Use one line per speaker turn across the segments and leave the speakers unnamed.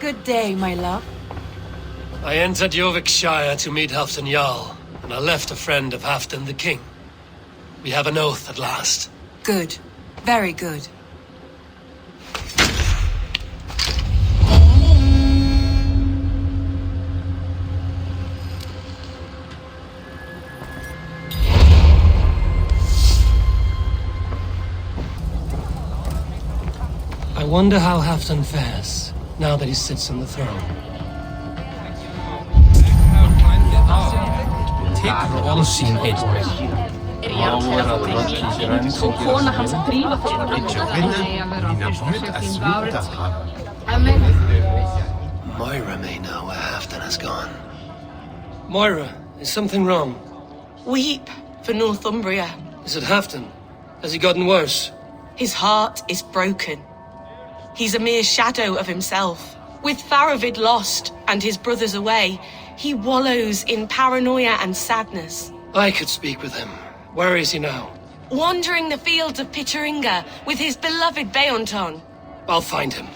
Good day, my love.
I entered Yorkshire to meet Halfdan Jarl, and I left a friend of Halfdan the King. We have an oath at last.
Good. Very good.
I wonder how Halfdan fares, now that he sits on the throne. Moira may know where Halfdan has gone. Moira, is something wrong?
Weep for Northumbria.
Is it Halfdan? Has he gotten worse?
His heart is broken. He's a mere shadow of himself. With Faravid lost and his brothers away, he wallows in paranoia and sadness.
I could speak with him. Where is he now?
Wandering the fields of Pittaringa with his beloved Beonton.
I'll find him.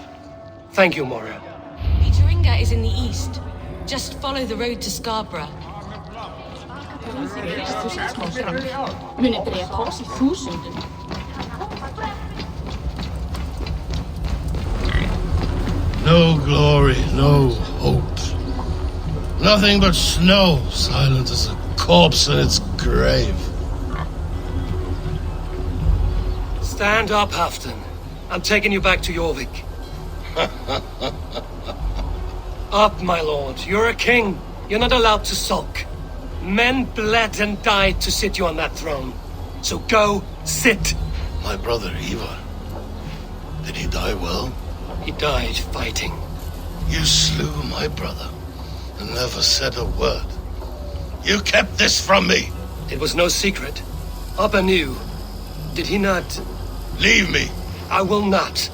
Thank you, Moira.
Pittaringa is in the east. Just follow the road to Scarborough.
No glory, no hope. Nothing but snow, silent as a corpse in its grave.
Stand up, Halfdan. I'm taking you back to Jorvik. Up, my lord. You're a king. You're not allowed to sulk. Men bled and died to sit you on that throne. So go, sit.
My brother Ivar. Did he die well?
He died fighting.
You slew my brother and never said a word. You kept this from me.
It was no secret. Abba knew. Did he not?
Leave me.
I will not.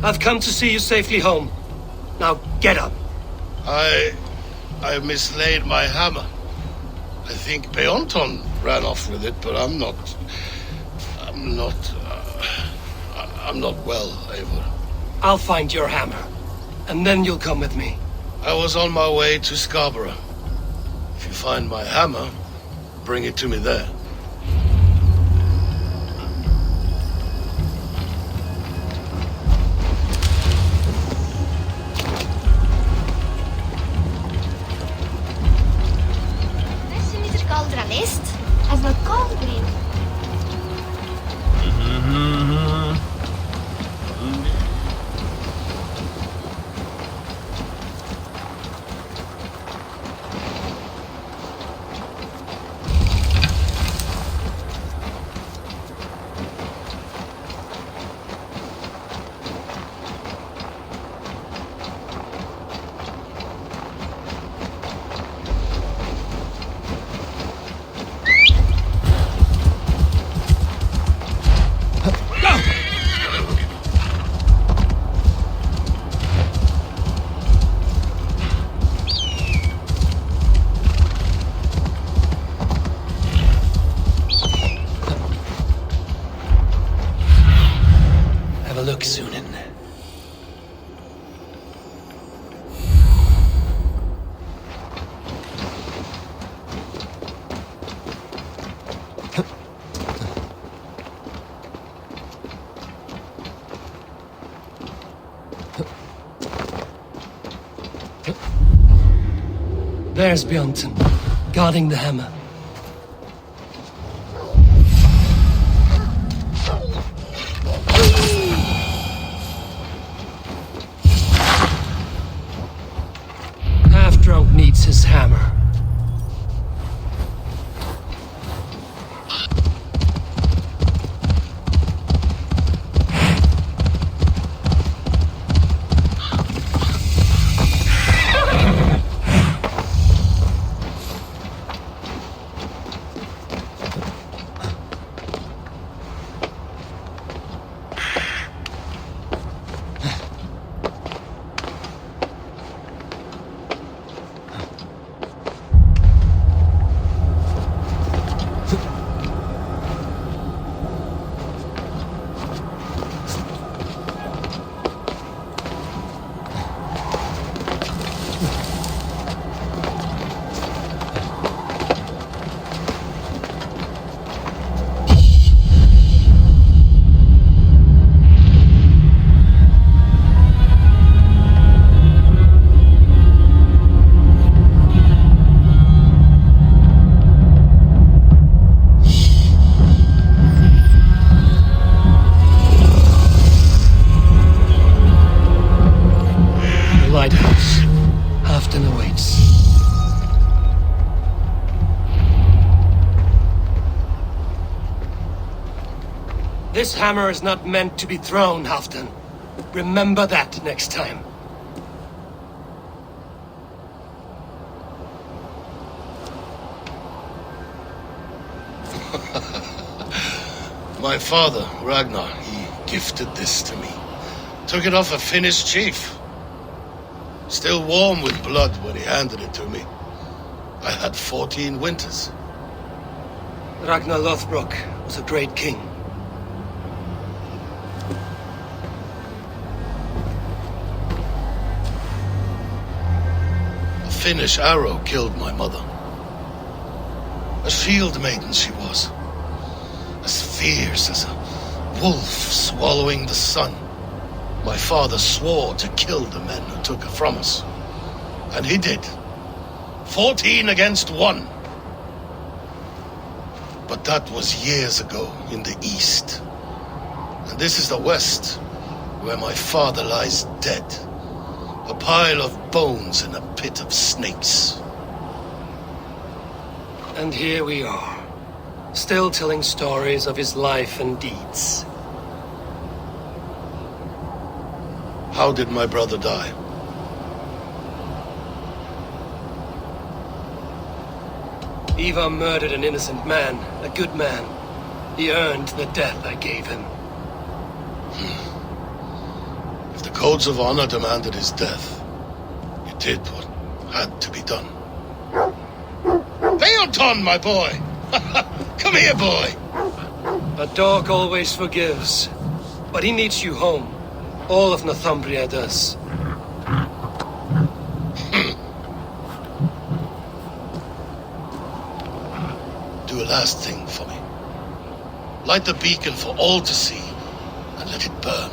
I've come to see you safely home. Now get up.
I mislaid my hammer. I think Beonton ran off with it, but I'm not well, Eivor.
I'll find your hammer, and then you'll come with me.
I was on my way to Scarborough. If you find my hammer, bring it to me there.
Look, Sunan. There's Bjornton, guarding the hammer. Half-drunk needs his hammer. Thor's hammer is not meant to be thrown, Halfdan. Remember that next time.
My father, Ragnar, he gifted this to me. Took it off a Finnish chief. Still warm with blood when he handed it to me. I had 14 winters.
Ragnar Lothbrok was a great king.
A Finnish arrow killed my mother. A shield maiden she was. As fierce as a wolf swallowing the sun. My father swore to kill the men who took her from us. And he did. 14 against 1. But that was years ago in the east. And this is the west, where my father lies dead. A pile of bones in a pit of snakes.
And here we are, still telling stories of his life and deeds.
How did my brother die?
Ivar murdered an innocent man, a good man. He earned the death I gave him.
If the codes of honor demanded his death, you did what had to be done. Leoton, my boy! Come here, boy!
A dog always forgives, but he needs you home. All of Northumbria does.
Do a last thing for me. Light the beacon for all to see, and let it burn.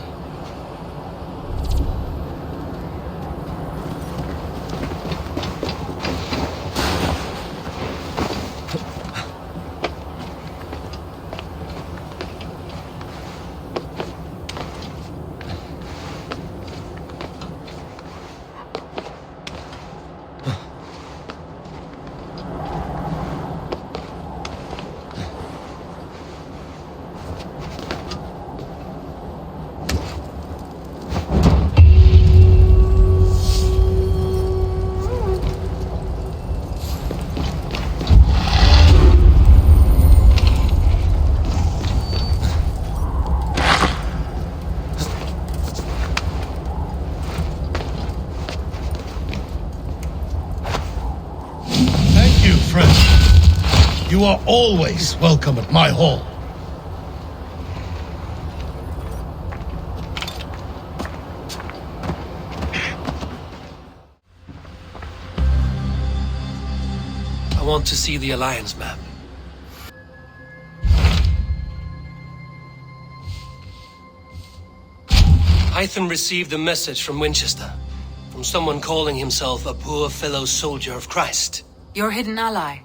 You are always welcome at my hall.
I want to see the Alliance map. Hytham received a message from Winchester, from someone calling himself a poor fellow soldier of Christ.
Your hidden ally.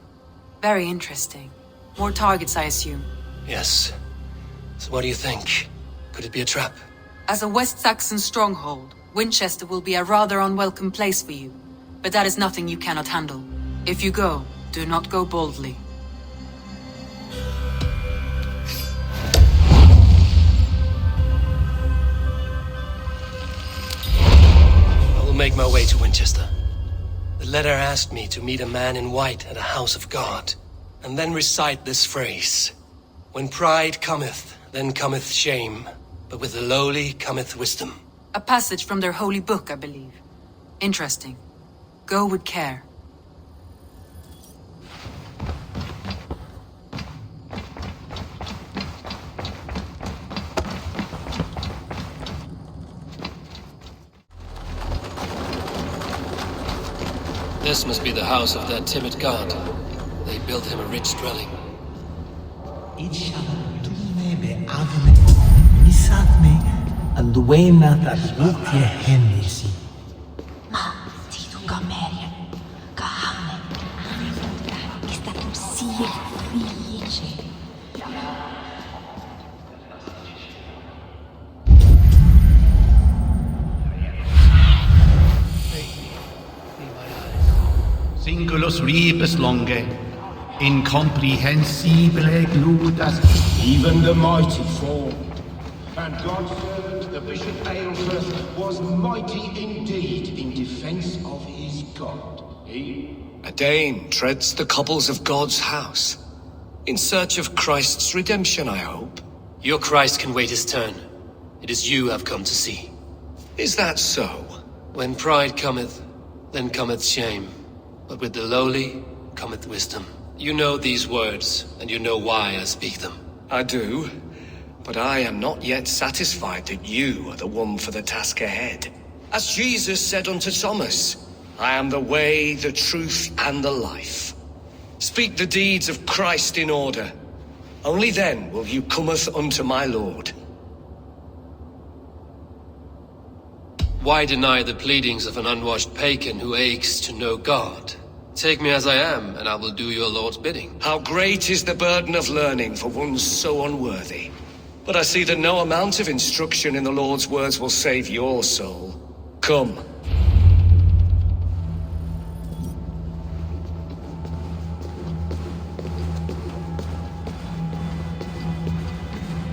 Very interesting. More targets, I assume.
Yes. So what do you think? Could it be a trap?
As a West Saxon stronghold, Winchester will be a rather unwelcome place for you. But that is nothing you cannot handle. If you go, do not go boldly.
I will make my way to Winchester. The letter asked me to meet a man in white at a house of God, and then recite this phrase. When pride cometh, then cometh shame, but with the lowly cometh wisdom.
A passage from their holy book, I believe. Interesting. Go with care.
This must be the house of that timid god. They built him a rich dwelling.
Singulos Reeve longe, incomprehensibile gludas.
Even the mighty fall. And God's servant, the Bishop Aelfirth, was mighty indeed in defense of his God.
A Dane treads the cobbles of God's house. In search of Christ's redemption, I hope.
Your Christ can wait his turn. It is you I've come to see.
Is that so?
When pride cometh, then cometh shame. But with the lowly cometh wisdom. You know these words, and you know why I speak them.
I do, but I am not yet satisfied that you are the one for the task ahead. As Jesus said unto Thomas, I am the way, the truth, and the life. Speak the deeds of Christ in order. Only then will you cometh unto my Lord.
Why deny the pleadings of an unwashed pagan who aches to know God? Take me as I am, and I will do your Lord's bidding.
How great is the burden of learning for one so unworthy. But I see that no amount of instruction in the Lord's words will save your soul. Come.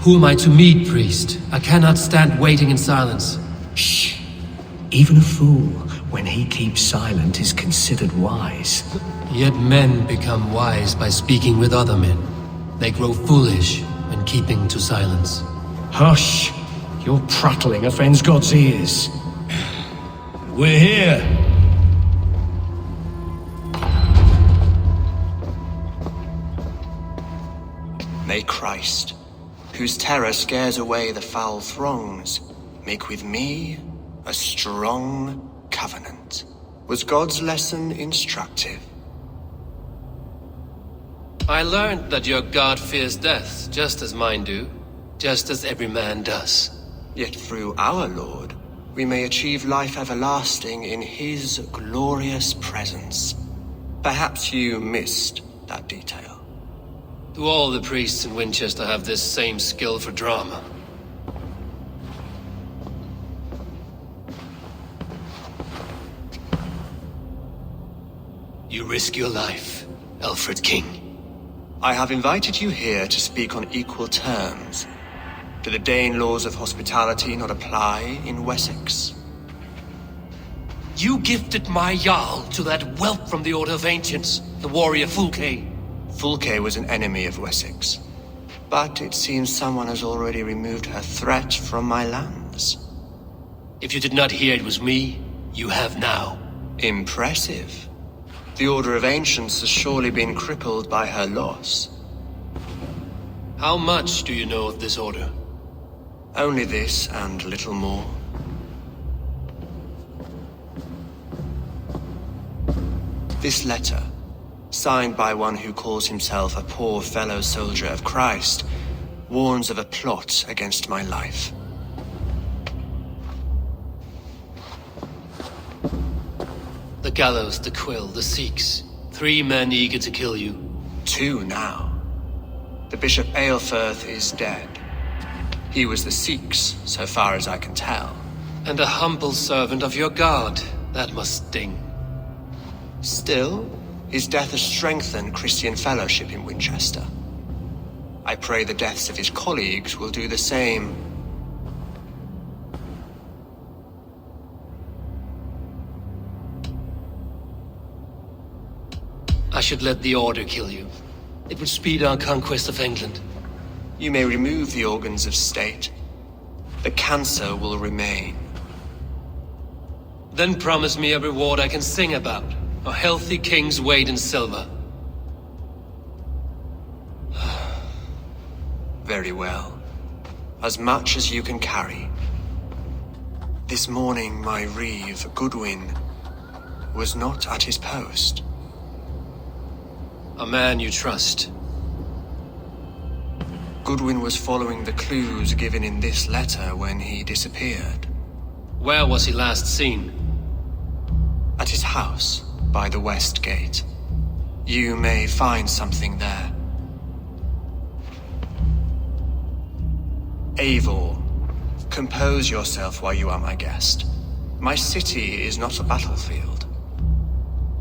Who am I to meet, priest? I cannot stand waiting in silence.
Shh. Even a fool, when he keeps silent, is considered wise.
Yet men become wise by speaking with other men. They grow foolish when keeping to silence.
Hush! Your prattling offends God's ears. We're here.
May Christ, whose terror scares away the foul throngs, make with me a strong covenant. Was God's lesson instructive?
I learned that your God fears death, just as mine do, just as every man does.
Yet through our Lord, we may achieve life everlasting in his glorious presence. Perhaps you missed that detail.
Do all the priests in Winchester have this same skill for drama? You risk your life, Alfred King.
I have invited you here to speak on equal terms. Do the Dane laws of hospitality not apply in Wessex?
You gifted my Jarl to that whelp from the Order of Ancients, the warrior Fulke.
Fulke was an enemy of Wessex. But it seems someone has already removed her threat from my lands.
If you did not hear it was me, you have now.
Impressive. The Order of Ancients has surely been crippled by her loss.
How much do you know of this order?
Only this and little more. This letter, signed by one who calls himself a poor fellow soldier of Christ, warns of a plot against my life.
The gallows, the quill, the Sikhs. 3 men eager to kill you.
2 now. The Bishop Aelfirth is dead. He was the Sikhs, so far as I can tell.
And a humble servant of your God. That must sting.
Still, his death has strengthened Christian fellowship in Winchester. I pray the deaths of his colleagues will do the same.
I should let the Order kill you. It would speed our conquest of England.
You may remove the organs of state. The cancer will remain.
Then promise me a reward I can sing about. A healthy king's weight in silver.
Very well. As much as you can carry. This morning, my Reeve, Goodwin, was not at his post.
A man you trust.
Goodwin was following the clues given in this letter when he disappeared.
Where was he last seen?
At his house, by the west gate. You may find something there. Eivor, compose yourself while you are my guest. My city is not a battlefield.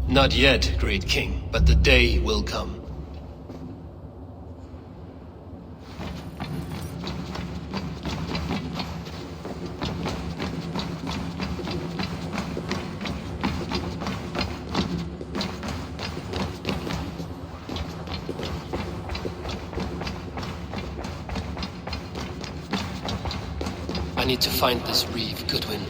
Not yet, great king, but the day will come. need to find this Reeve, Goodwin.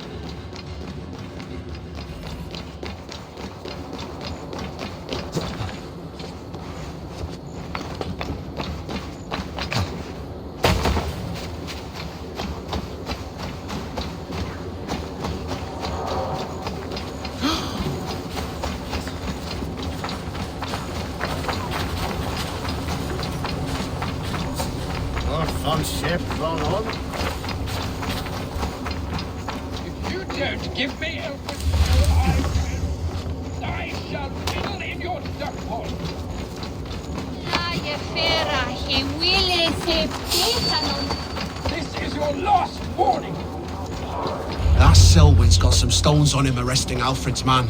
On ship, run on.
If you don't give me Elfred, I shall fiddle in your duck pond. This is your last warning.
That Selwyn's got some stones on him arresting Alfred's man.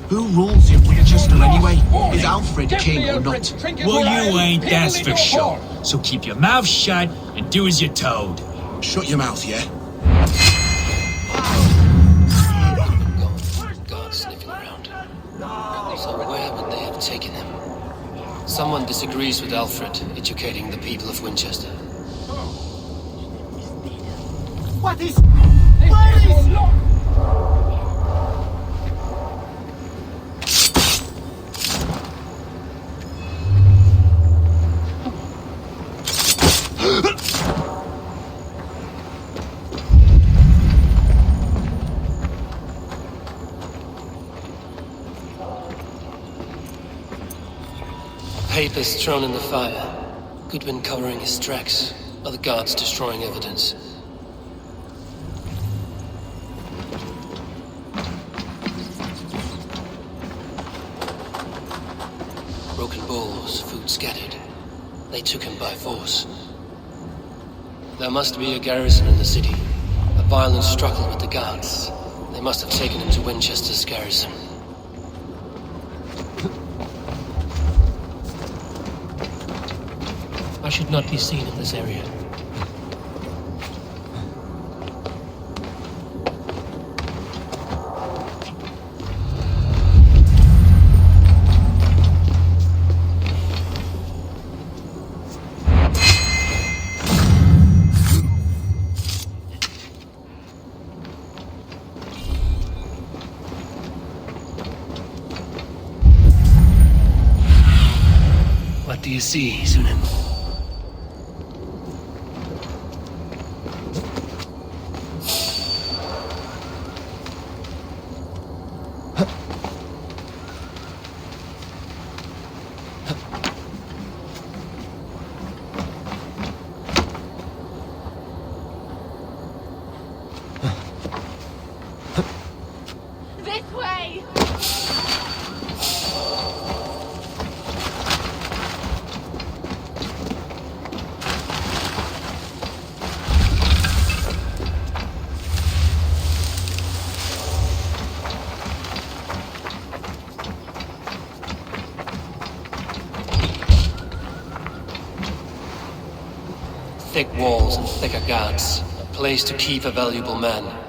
Who rules in Winchester anyway? Is Alfred king or not?
Well, you ain't, that's for sure. So keep your mouth shut and do as you're told.
Shut your mouth, yeah?
God sniffing around. So where would they have taken him? Someone disagrees with Alfred educating the people of Winchester.
What is... Where is...
Papers thrown in the fire. Goodwin covering his tracks. Other guards destroying evidence. Broken bowls, food scattered. They took him by force. There must be a garrison in the city. A violent struggle with the guards. They must have taken him to Winchester's garrison. I should not be seen in this area. What do you see, Sunan?
This way!
Thick walls and thicker guards. A place to keep a valuable man.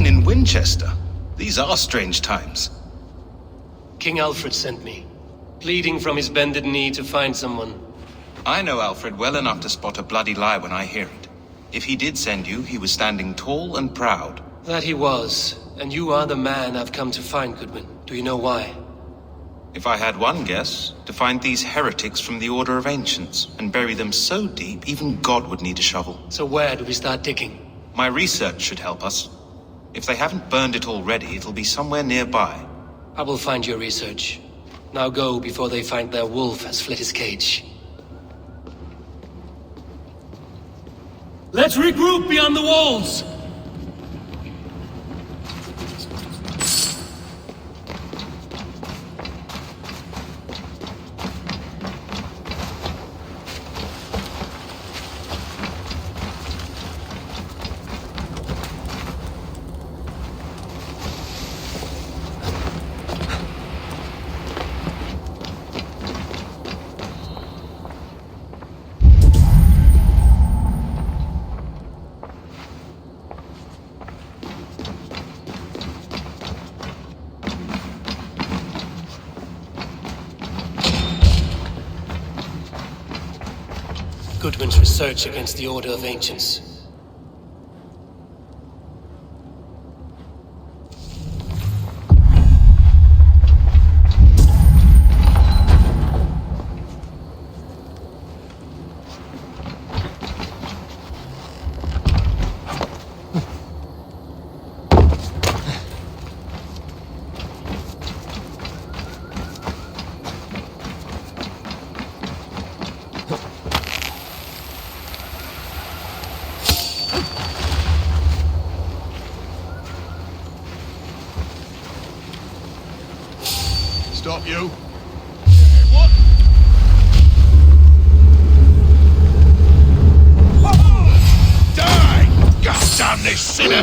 In Winchester. These are strange times.
King Alfred sent me. pleading from his bended knee to find someone.
I know Alfred well enough to spot a bloody lie when I hear it. If he did send you, he was standing tall and proud.
That he was, and you are the man I've come to find, Goodwin. Do you know why?
If I had one guess, to find these heretics from the Order of Ancients, and bury them so deep, even God would need a shovel.
So where do we start digging?
My research should help us. If they haven't burned it already, it'll be somewhere nearby.
I will find your research. Now go before they find their wolf has fled his cage.
Let's regroup beyond the walls!
Goodwin's research against the Order of Ancients.
Stop you.
What?
Die! God damn this sinner!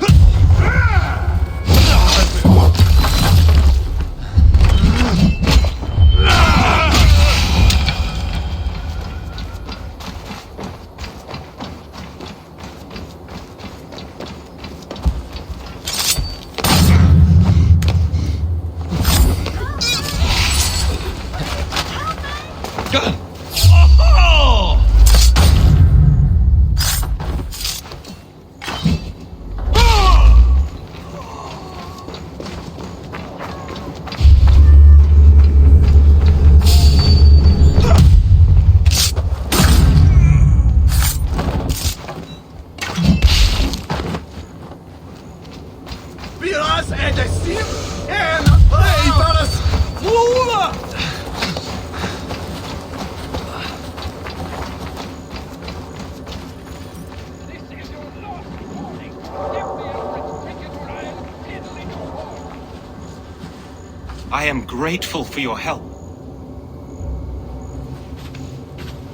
I am grateful for your help.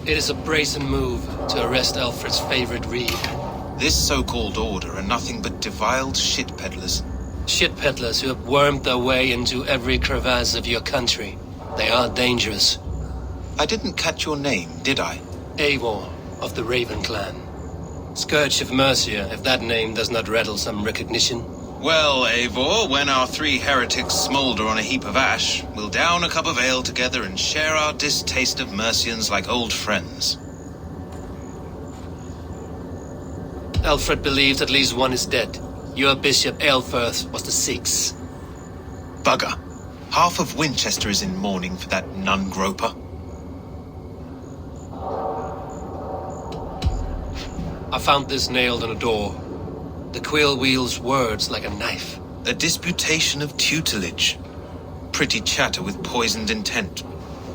It is a brazen move to arrest Alfred's favorite Reeve.
This so-called order are nothing but deviled shit peddlers.
Shit peddlers who have wormed their way into every crevasse of your country. They are dangerous.
I didn't catch your name, did I?
Eivor of the Raven clan. Scourge of Mercia, if that name does not rattle some recognition.
Well, Eivor, when our three heretics smolder on a heap of ash, we'll down a cup of ale together and share our distaste of Mercians like old friends.
Alfred believes at least one is dead. Your bishop, Aelfirth, was the sixth.
Bugger. Half of Winchester is in mourning for that nun-groper.
I found this nailed on a door. The quill wields words like a knife.
A disputation of tutelage. Pretty chatter with poisoned intent.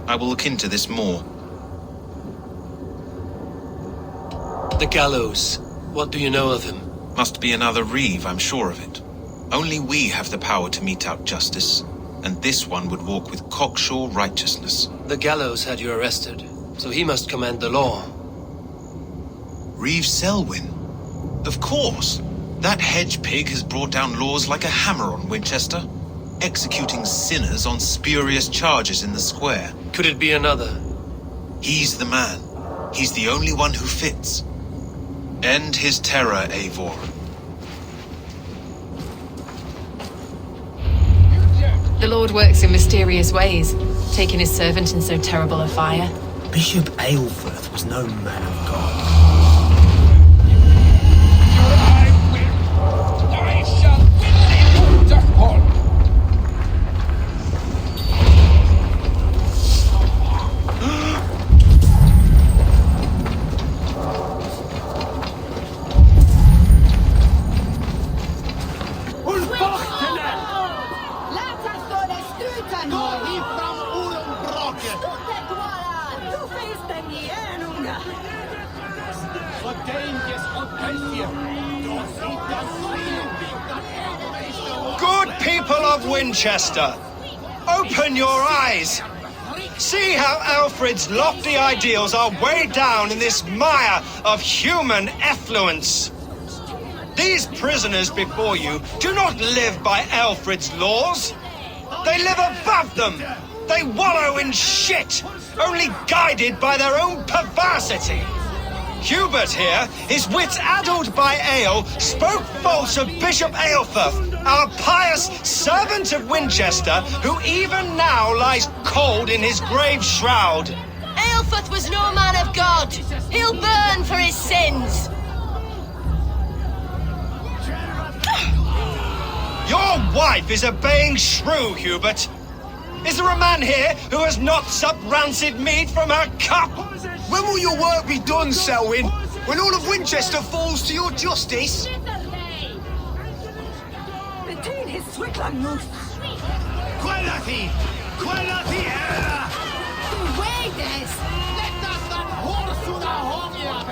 I will look into this more.
The gallows. What do you know of him?
Must be another Reeve, I'm sure of it. Only we have the power to mete out justice, and this one would walk with cocksure righteousness.
The gallows had you arrested, so he must command the law.
Reeve Selwyn? Of course! That hedge pig has brought down laws like a hammer on Winchester, executing sinners on spurious charges in the square.
Could it be another?
He's the man. He's the only one who fits. End his terror, Eivor.
The Lord works in mysterious ways. taking his servant in so terrible a fire?
Bishop Aelfrith was no man of God.
I shall win the Dustpole!
Good people of Winchester, open your eyes. See how Alfred's lofty ideals are weighed down in this mire of human effluence. These prisoners before you do not live by Alfred's laws. They live above them. They wallow in shit, only guided by their own perversity. Hubert here, his wits addled by ale, spoke false of Bishop Aelfrith, our pious servant of Winchester, who even now lies cold in his grave shroud.
Aelfrith was no man of God. He'll burn for his sins.
Your wife is a baying shrew, Hubert. Is there a man here who has not supped rancid mead from her cup?
When will your work be done, Selwyn? When all of Winchester falls to your justice?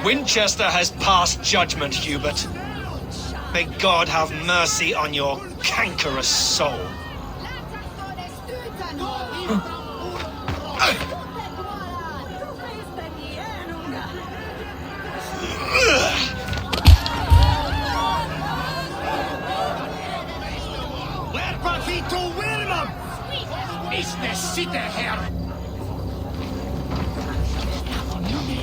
Winchester has passed judgment, Hubert. May God have mercy on your cankerous soul.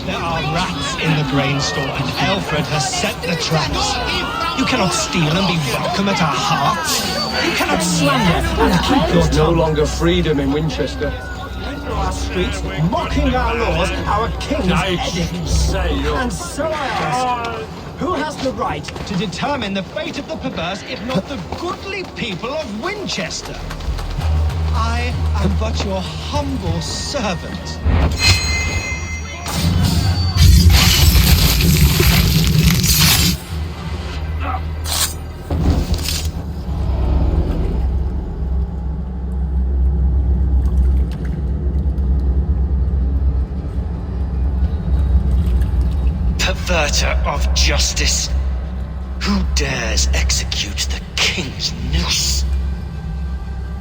There are rats in the grain store, and Alfred has set the traps. You cannot steal and be welcome at our hearts. You cannot slander and keep your tongue.
No longer freedom in Winchester.
Through our streets, mocking our laws, our king's edicts. And so I ask, who has the right to determine the fate of the perverse, if not the goodly people of Winchester? I am but your humble servant.
Perverter of justice. Who dares execute the king's noose?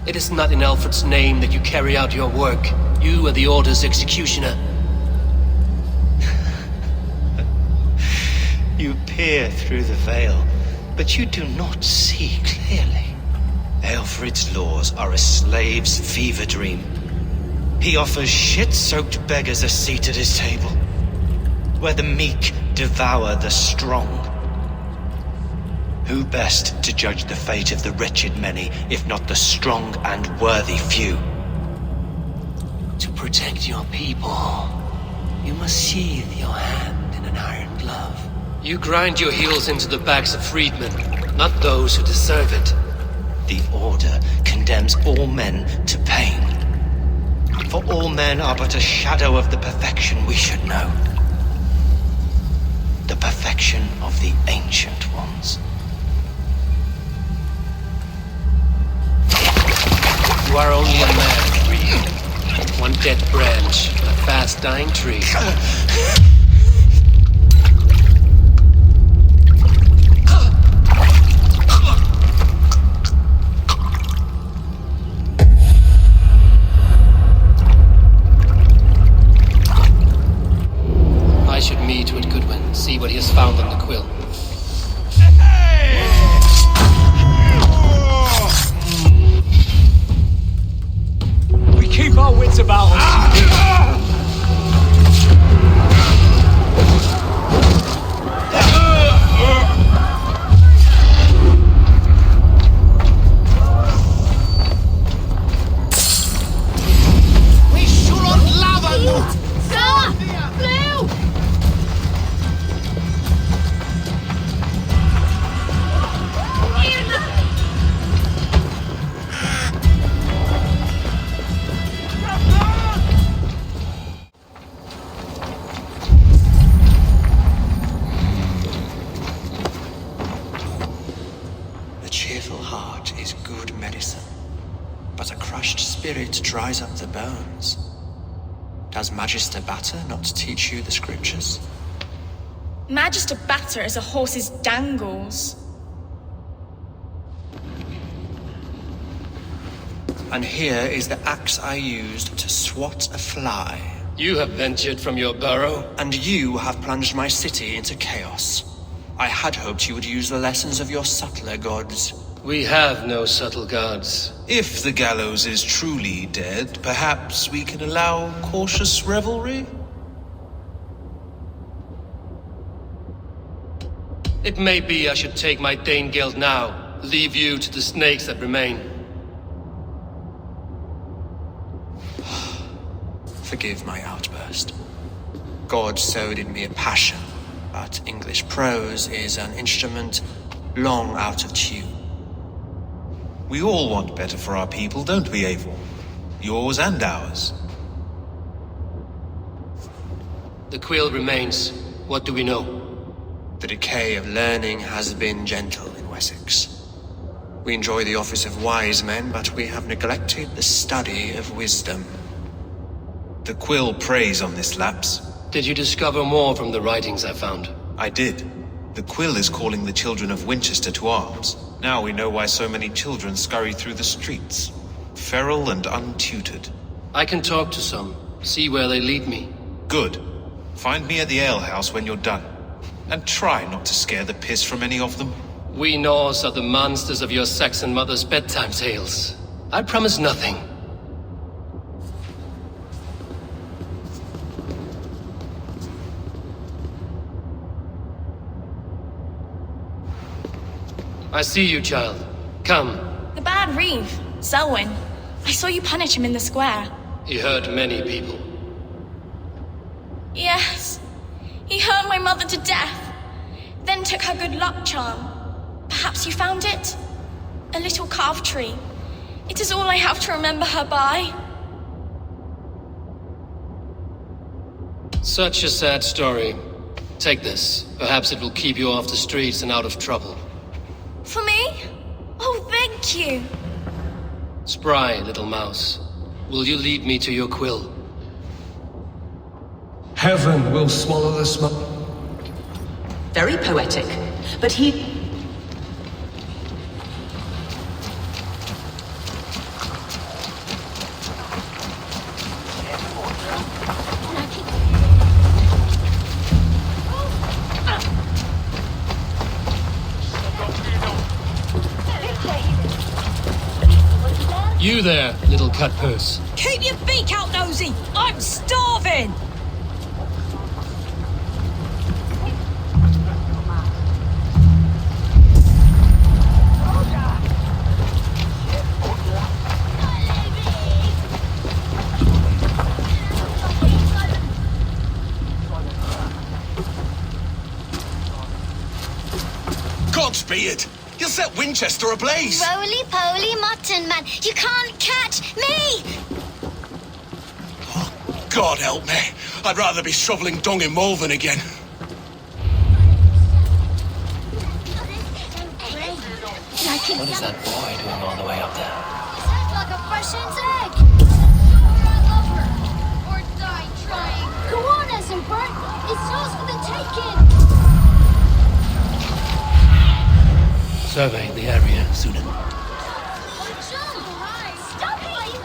It is not in Alfred's name that you carry out your work. You are the Order's executioner.
You peer through the veil, but you do not see clearly. Alfred's laws are a slave's fever dream. He offers shit-soaked beggars a seat at his table, where the meek devour the strong. Who best to judge the fate of the wretched many, if not the strong and worthy few?
To protect your people, you must sheathe your hand in an iron glove. You grind your heels into the backs of freedmen, not those who deserve it.
The Order condemns all men to pain. For all men are but a shadow of the perfection we should know. The perfection of the Ancient Ones.
You are only a man, Reeve. One dead branch on a fast-dying tree. I should meet with Goodwin, see what he has found on the quill.
Keep our wits about us.
dries up the bones. Does Magister Batter not teach you the scriptures?
Magister Batter is a horse's dangles.
And here is the axe I used to swat a fly.
You have ventured from your burrow.
And you have plunged my city into chaos. I had hoped you would use the lessons of your subtler gods.
We have no subtle gods.
If the gallows is truly dead, perhaps we can allow cautious revelry?
It may be I should take my Dane guild now, leave you to the snakes that remain.
Forgive my outburst. God sowed in me a passion, but English prose is an instrument long out of tune.
We all want better for our people, don't we, Eivor? Yours and ours.
The quill remains. What do we know?
The decay of learning has been gentle in Wessex. We enjoy the office of wise men, but we have neglected the study of wisdom.
The quill preys on this lapse.
Did you discover more from the writings I found?
I did. The quill is calling the children of Winchester to arms. Now we know why so many children scurry through the streets, feral and untutored.
I can talk to some, see where they lead me.
Good. Find me at the alehouse when you're done. And try not to scare the piss from any of them.
We Norse are the monsters of your Saxon mother's bedtime tales. I promise nothing. I see you, child. Come.
The bad Reeve, Selwyn. I saw you punish him in the square.
He hurt many people.
Yes. He hurt my mother to death. Then took her good luck charm. Perhaps you found it? A little carved tree. It is all I have to remember her by.
Such a sad story. Take this. Perhaps it will keep you off the streets and out of trouble.
For me? Oh, thank you.
Spry, little mouse. Will you lead me to your quill?
Heaven will swallow the smoke.
Very poetic, but he...
You there, little cutpurse.
Keep your beak out, Nosy! I'm starving!
Godspeed! You'll set Winchester ablaze!
Roly-poly mutton man, you can't catch me!
Oh, God help me. I'd rather be shoveling dung in Malvern again.
What is that boy doing all the way up there?
Sounds like a fresh hen's egg! Or die trying! Go on, Esenbert! It's yours for the taking!
Survey the area, Sunan.
Stop it!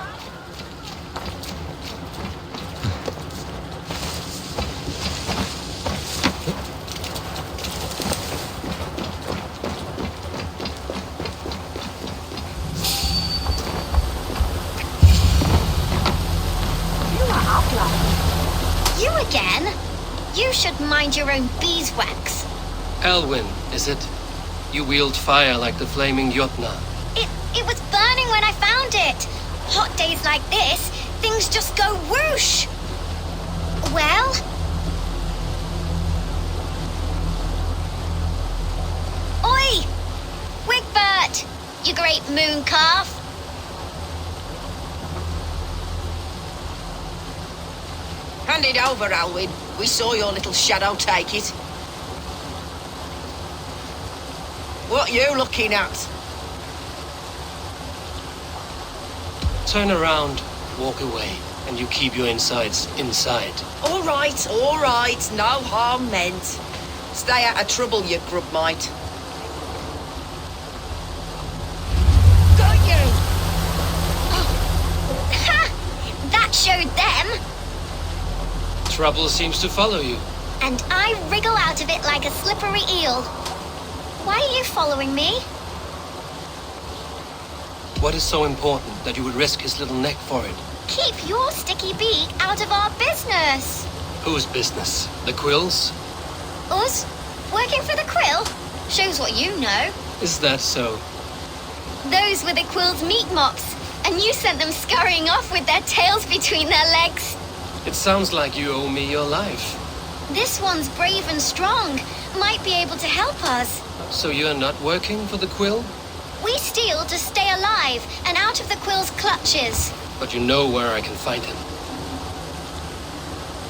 You again? You should mind your own beeswax.
Elwyn, is it? You wield fire like the flaming Jotna.
It was burning when I found it. Hot days like this, things just go whoosh. Well? Oi! Wigbert! You great moon calf.
Hand it over, Alwyn. We saw your little shadow take it. What you looking at?
Turn around. walk away, and you keep your insides inside.
All right, no harm meant. Stay out of trouble, you grub mite. Got you!
Ha! That showed them!
Trouble seems to follow you.
And I wriggle out of it like a slippery eel. Why are you following me?
What is so important that you would risk his little neck for it?
Keep your sticky beak out of our business.
Whose business? The Quill's?
Us? Working for the Quill? Shows what you know.
Is that so?
Those were the Quill's meat mops, and you sent them scurrying off with their tails between their legs.
It sounds like you owe me your life.
This one's brave and strong. Might be able to help us.
So you're not working for the Quill?
We steal to stay alive and out of the Quill's clutches.
But you know where I can find him.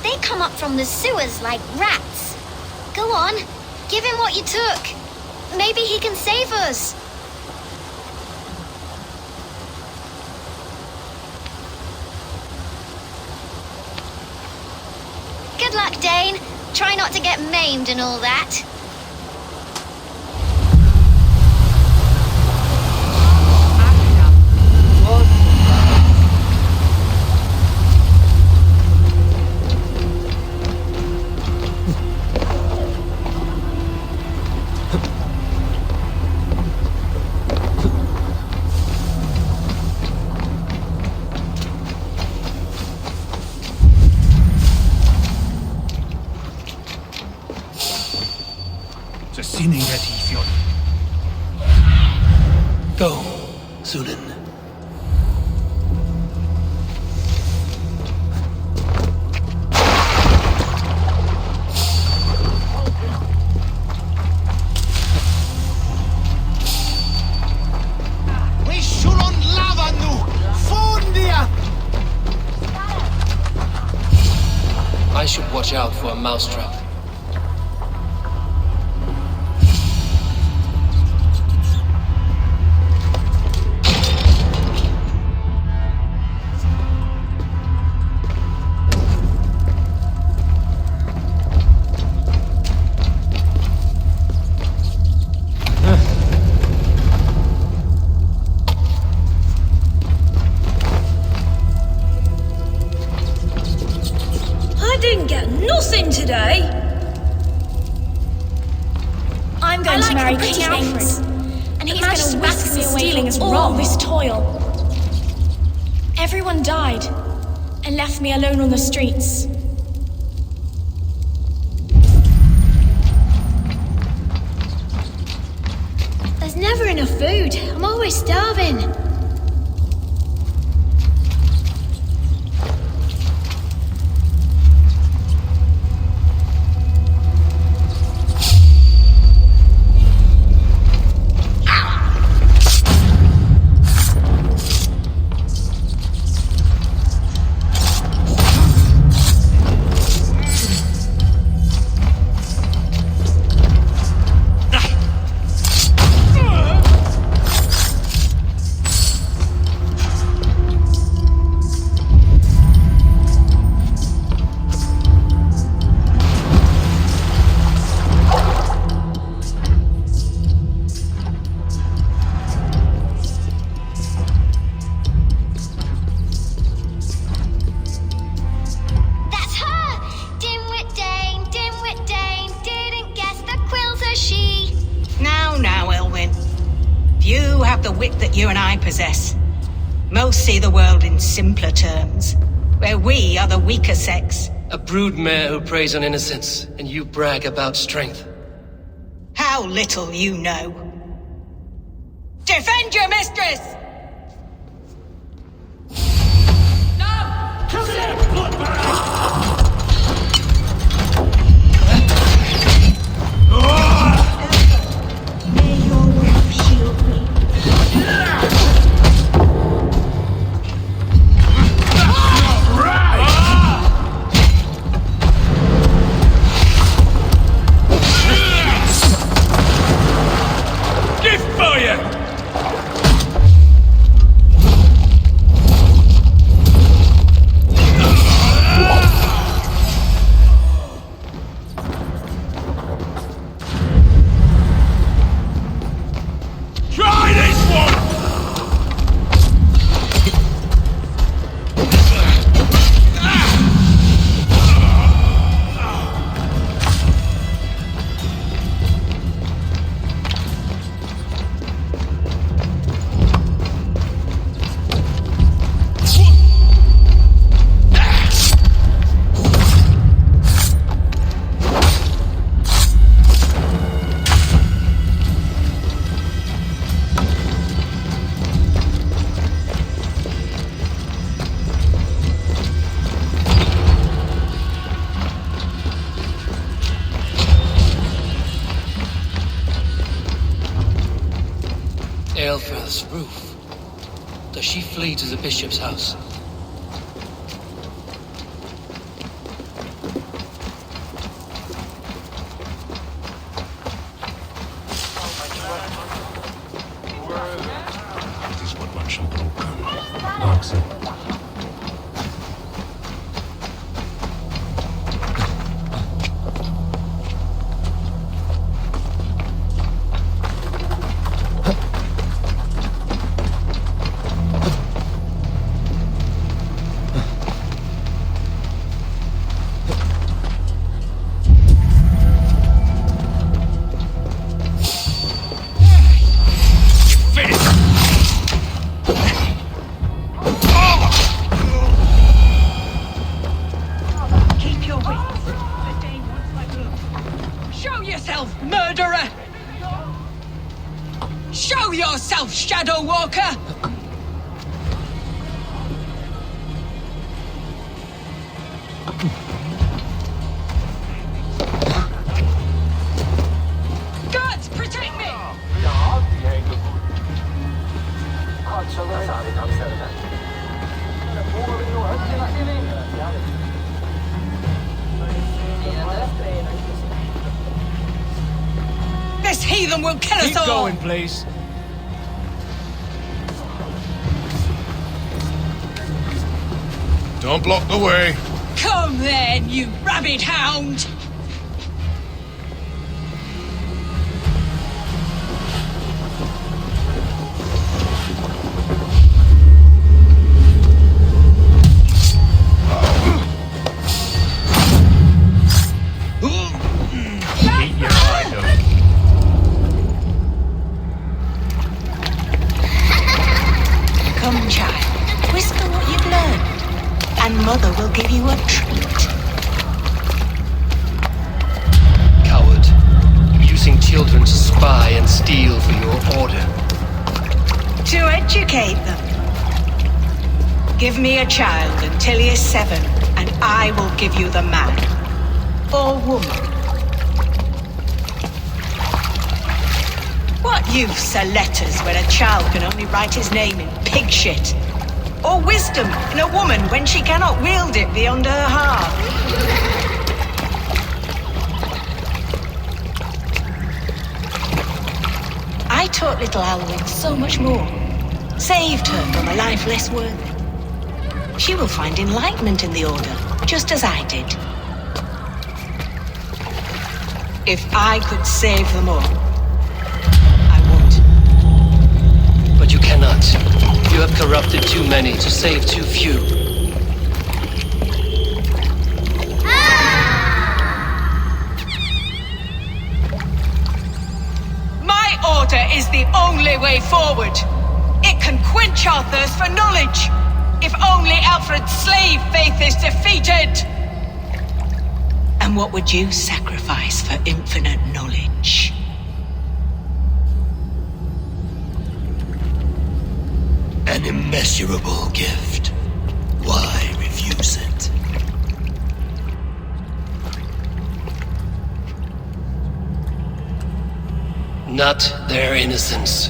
They come up from the sewers like rats. Go on, give him what you took. Maybe he can save us. Good luck, Dane. Try not to get maimed and all that.
Go, Sunan.
We shouldn't lava nu! Fundia!
I should watch out for a mousetrap.
Today, I'm going to marry King Alfred, and he's going to whisk me away from all this toil. Everyone died and left me alone on the streets. There's never enough food. I'm always starving.
Most see the world in simpler terms, where we are the weaker sex.
A broodmare who preys on innocence, and you brag about strength.
How little you know. Defend your mistress!
May your will shield me.
Fire!
Aelfreth's roof. Does she flee to the bishop's house?
It is but much broken. Answer.
Keep your wits. The day wants my blood. Show yourself, murderer! Show yourself, Shadow Walker! Guards, protect me! This heathen will kill us all!
Keep going, please.
Don't block the way.
Come then, you rabid hound!
Keep your eyes open.
Come, child. Whisper what you've learned, and Mother will give you a treat.
Coward. Using children to spy and steal for your order.
To educate them. Give me a child until he is 7, and I will give you the man. Or woman. What use are letters when a child can only write his name in pig shit? Or wisdom in a woman when she cannot wield it beyond her heart? I taught little Alwyn so much more. Saved her from a life less worthy. She will find enlightenment in the Order, just as I did. If I could save them all, I would.
But you cannot. You have corrupted too many to save too few.
My order is the only way forward. It can quench our thirst for knowledge. If only Alfred's slave faith is defeated. And what would you sacrifice for infinite knowledge?
An immeasurable gift. Why refuse it?
Not their innocence.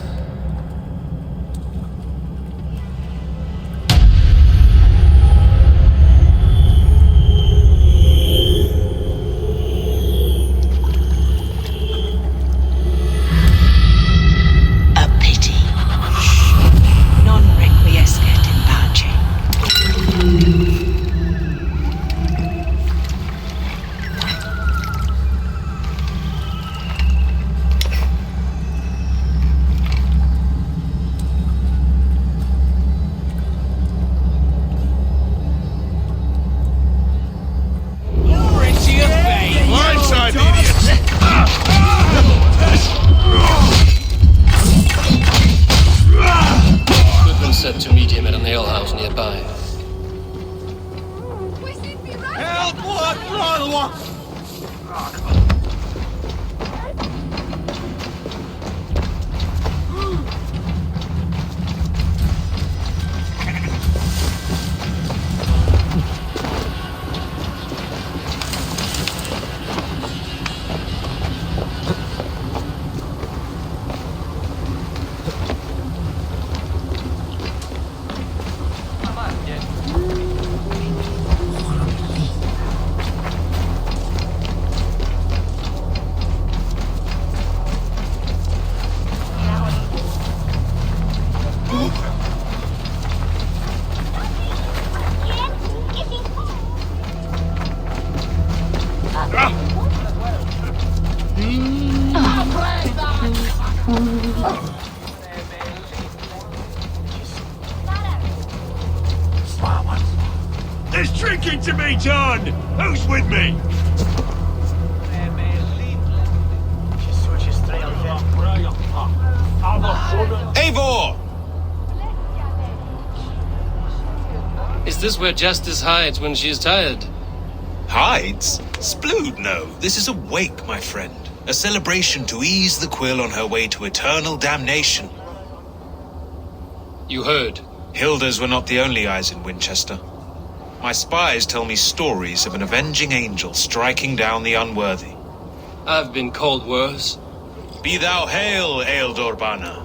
There's drinking to be done! Who's with me?
Eivor!
Is this where Justice hides when she is tired?
Hides? Splood, no. This is a wake, my friend. A celebration to ease the quill on her way to eternal damnation.
You heard.
Hilda's were not the only eyes in Winchester. My spies tell me stories of an avenging angel striking down the unworthy.
I've been called worse.
Be thou hail, Ealdor Bana.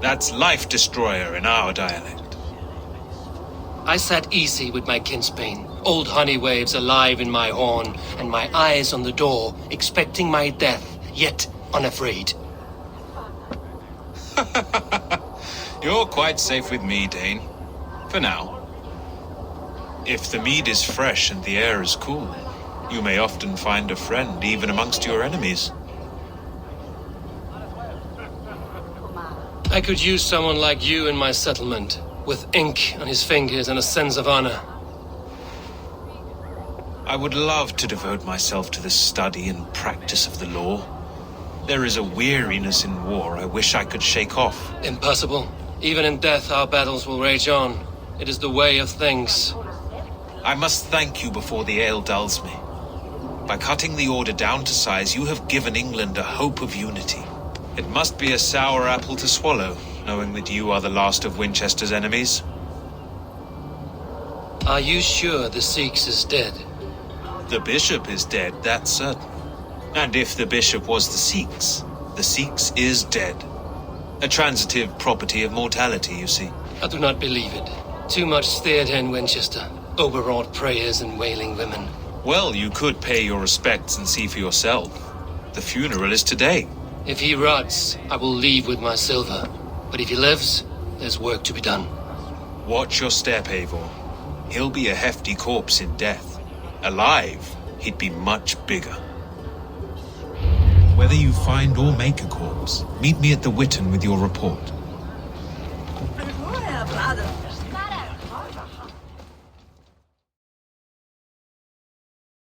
That's Life Destroyer in our dialect.
I sat easy with my kinsbane, old honey waves alive in my horn, and my eyes on the door, expecting my death, yet unafraid.
You're quite safe with me, Dane. For now. If the mead is fresh and the air is cool, you may often find a friend even amongst your enemies.
I could use someone like you in my settlement, with ink on his fingers and a sense of honor.
I would love to devote myself to the study and practice of the law. There is a weariness in war I wish I could shake off.
Impossible. Even in death, our battles will rage on. It is the way of things.
I must thank you before the ale dulls me. By cutting the order down to size, you have given England a hope of unity. It must be a sour apple to swallow, knowing that you are the last of Winchester's enemies.
Are you sure the Sikhs is dead?
The bishop is dead, that's certain. And if the bishop was the Sikhs is dead. A transitive property of mortality, you see.
I do not believe it. Too much theatre in Winchester. Overwrought prayers and wailing women.
Well, you could pay your respects and see for yourself. The funeral is today.
If he rots, I will leave with my silver. But if he lives, there's work to be done.
Watch your step, Eivor. He'll be a hefty corpse in death. Alive, he'd be much bigger. Whether you find or make a corpse, meet me at the Witten with your report.